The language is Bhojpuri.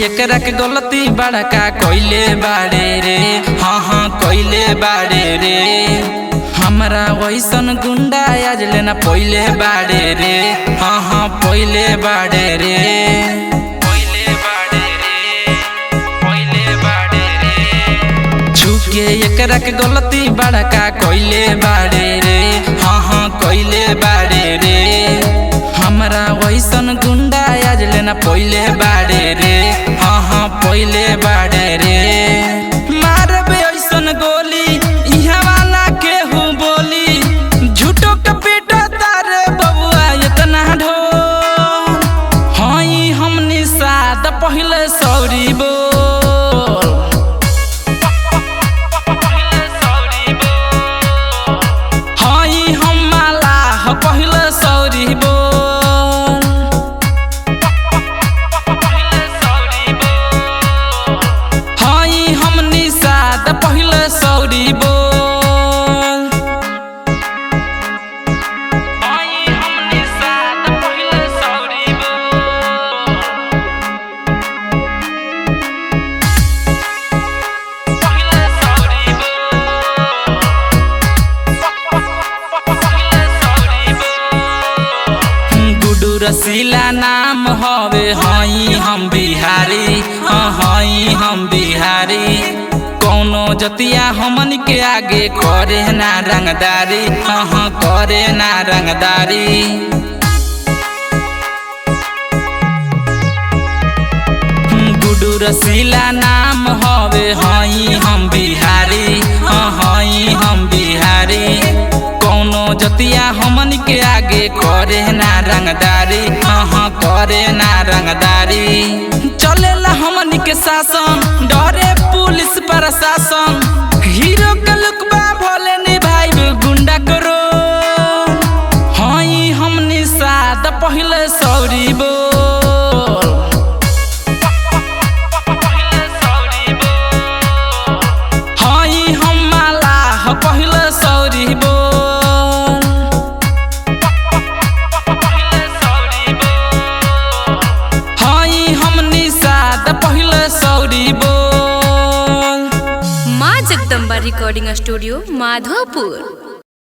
एकरा के गलती बड़का कइले बाड़े रे। हाँ कइले बाड़े रे। हमरा वैसन गुंडा आज लेना पहिले बाड़े रे। हाँ पहिले बाड़े रे। छुके एकरा के गलती बड़का कइले बाड़े रे। हाँ कइले बाड़े रे। हमरा वैसन गुंडा आज लेना पहिले बाड़े रे। हाँ पहिले बाड़े रे। मारबे ऐसन गोली इहा वाला केहू बोली झूठो के पेटो तारे बबुआ इतना ढो। हई हमनी साद पहिले सौरी बोल। हई हम माला पहिले सौरी बोल। पहिले सौरी बोल। हमनी साथ पहिले सौरी बोल। पहिले सौरी बोल। पहिले सौरी बोल। गुडू रसीला नाम हवे हई हम बिहारी। हई हम बिहारी। कौनो जतिया हमन के आगे करे ना रंगदारी। हाँ करे ना रंगदारी। गुडू रसीला नाम हवे हई हम बिहारी। हई हम बिहारी। कौनो जतिया हमन के आगे करे ना रंगदारी। हाँ करे ना रंगदारी। चलेला हमन के शासन डरे पुलिस प्रशासन। हीरो के लुकबा भोले निभाइब गुंडा करो। हई हमनी साद पहिले सौरी बोल। हई हम माला पहिले सौरी बोल। हई हमनी साद पहिले सौरी बोल। माँ जगदम्बा रिकॉर्डिंग स्टूडियो माधोपुर।